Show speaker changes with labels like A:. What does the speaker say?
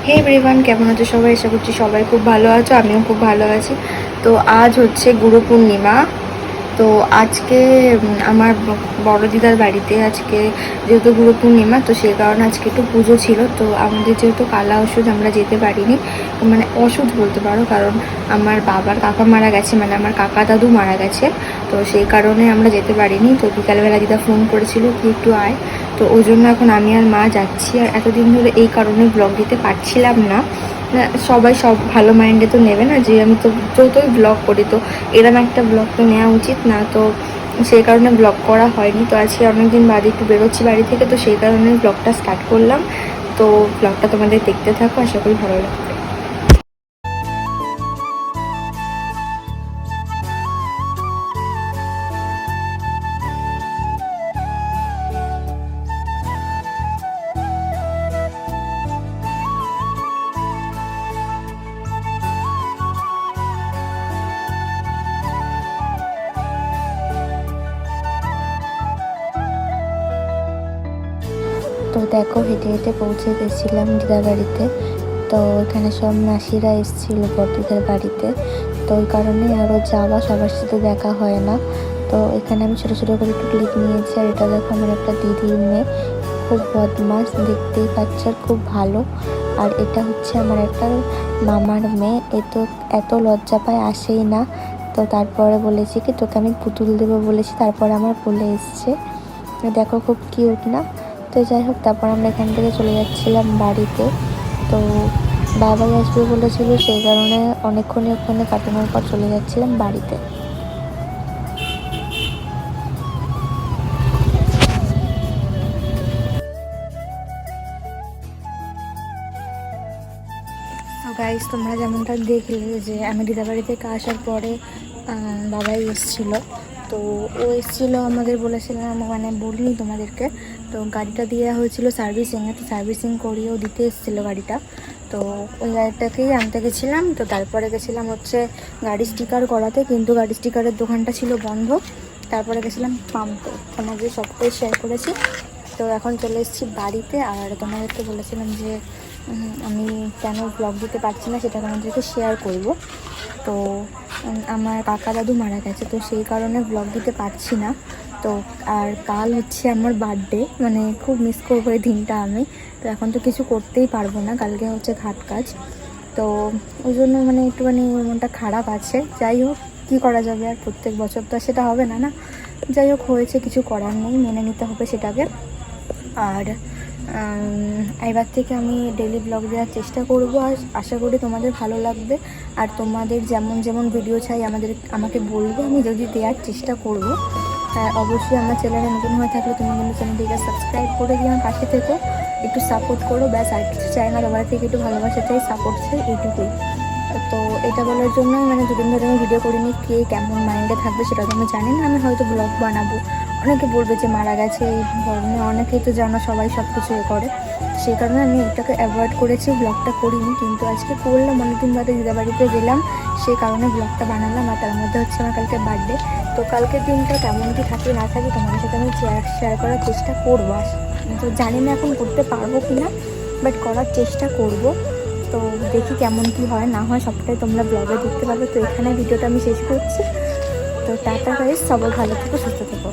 A: হে everyone, কেমন আছো সবাই? আশা করছি সবাই খুব ভালো আছো, আমিও খুব ভালো আছি। তো আজ হচ্ছে গুরু পূর্ণিমা। তো আজকে আমার বড় দিদার বাড়িতে আজকে যেহেতু গুরু পূর্ণিমা, তো সেই কারণে আজকে একটু পুজো ছিল। তো আমাদের যেহেতু কালা ওষুধ আমরা যেতে পারিনি, মানে অসুধ বলতে পারো, কারণ আমার বাবার কাকা মারা গেছে, মানে আমার কাকা দাদু মারা গেছে। তো সেই কারণে আমরা যেতে পারিনি। তো বিকালবেলা দিদা ফোন করেছিল কি একটু আয়, তো ওই জন্য এখন আমি আর মা যাচ্ছি। আর এতদিন ধরে এই কারণে ব্লগ দিতে পারছিলাম না। সবাই সব ভালো মাইন্ডে তো নেবে না, যে আমি তো যতই ব্লগ করি তো এরম একটা ব্লগ তো নেওয়া উচিত না। তো সেই কারণে ব্লগ করা হয়নি। তো আজকে অনেকদিন বাদে একটু বেরোচ্ছি বাড়ি থেকে, তো সেই কারণে ব্লগটা স্টার্ট করলাম। তো ব্লগটা তোমাদের দেখতে থাকো, আশা করি ভালো লাগবে। তো দেখো, হেঁটে হেঁটে পৌঁছে গেছিলাম দিদার বাড়িতে। তো এখানে সব মাসিরা এসেছিলো বড়দিদার বাড়িতে। তো ওই কারণে আরও যাওয়া, সবার সাথে দেখা হয় না। তো এখানে আমি ছোটো ছোটো করে একটু ক্লিপ নিয়েছি। আর এটা দেখো আমার একটা দিদির মেয়ে, খুব বদমাস, দেখতেই পাচ্ছে, আর খুব ভালো। আর এটা হচ্ছে আমার একটা মামার মেয়ে, এ তো এত লজ্জা পায়, আসেই না। তো তারপরে বলেছি কি তোকে আমি পুতুল দেবো বলেছি, তারপরে আমার বলে এসছে। দেখো খুব কিউট না? তো যাই হোক, তারপর আমরা এখান থেকে চলে যাচ্ছিলাম বাড়িতে। তো বাবাই আসবে বলেছিল, সেই কারণে অনেকক্ষণই ওখানে কাটানোর পর চলে যাচ্ছিলাম বাড়িতে। গাইস, তোমরা যেমনটা দেখলে যে আমি দিদাবাড়ি থেকে আসার পরে বাবাই এসেছিলো। তো ও এসেছিলো, আমাদের বলেছিলাম, মানে বলিনি তোমাদেরকে। তো গাড়িটা দেওয়া হয়েছিল সার্ভিসিংয়ে, তো সার্ভিসিং করিয়েও দিতে এসেছিলো গাড়িটা। তো ওই গাড়িটাকেই আনতে গেছিলাম। তো তারপরে গেছিলাম হচ্ছে গাড়ি স্টিকার করাতে, কিন্তু গাড়ি স্টিকারের দোকানটা ছিল বন্ধ। তারপরে গেছিলাম পাম্পে, তোমাদের সবটাই শেয়ার করেছি। তো এখন চলে এসেছি বাড়িতে। আর তোমাদেরকে বলেছিলাম যে আমি কেন ব্লগ দিতে পারছি না সেটা তোমাদেরকে শেয়ার করব। তো আমার কাকা দাদু মারা গেছে, তো সেই কারণে ব্লগ দিতে পারছি না। তো আর কাল হচ্ছে আমার বার্থডে, মানে খুব মিস করবো এই দিনটা আমি। তো এখন তো কিছু করতেই পারবো না, কালকে হচ্ছে ঘাট কাজ। তো ওই জন্য মানে একটুখানি মনটা খারাপ আছে। যাই হোক, কী করা যাবে, আর প্রত্যেক বছর তো সেটা হবে না না। যাই হোক, হয়েছে, কিছু করার নেই, মেনে নিতে হবে সেটাকে। আর এবার থেকে আমি ডেলি ব্লগ দেওয়ার চেষ্টা করব। আর আশা করি তোমাদের ভালো লাগবে। আর তোমাদের যেমন যেমন ভিডিও চাই আমাকে বলবে, আমি যদি দেওয়ার চেষ্টা করব। অবশ্যই আমার চ্যানেলে নতুন হয়ে থাকলে তুমি কিন্তু চ্যানেলটিকে সাবস্ক্রাইব করে দিয়ে আমার পাশে থেকো, একটু সাপোর্ট করো। ব্যাস, আর কিছু চাই না, তোমার থেকে একটু ভালোবাসা চাই, সাপোর্ট চাই, এইটুকুই। তো এটা বলার জন্যই মানে দুদিন ধরে আমি ভিডিও করিনি। কে কেমন মাইন্ডে থাকবে সেটা তো আমি জানি না। আমি হয়তো ব্লগ বানাবো, অনেকে বলবে যে মারা গেছে এই ধরনের, অনেকেই তো জানো, সবাই সব কিছু করে। সেই কারণে আমি এটাকে অ্যাভয়েড করেছি, ব্লগটা করিনি। কিন্তু আজকে করলাম, অনেকদিন বাদে দিদাবাড়িতে গেলাম, সেই কারণে ব্লগটা বানালাম। আর তার মধ্যে হচ্ছে আমার কালকে বার্থডে। তো কালকের দিনটা কেমন কি থাকে না থাকে তোমাদের সাথে আমি শেয়ার করার চেষ্টা করবো। তো জানি না এখন করতে পারবো কি না, বাট করার চেষ্টা করব। তো দেখি কেমন কি হয় না হয়, সবটাই তোমরা ব্লগে দেখতে পাবে। তো এখানে ভিডিওটা আমি শেষ করছি। তো টাটা গাইস, সবাই ভালো থেকো, সুস্থ থেকো।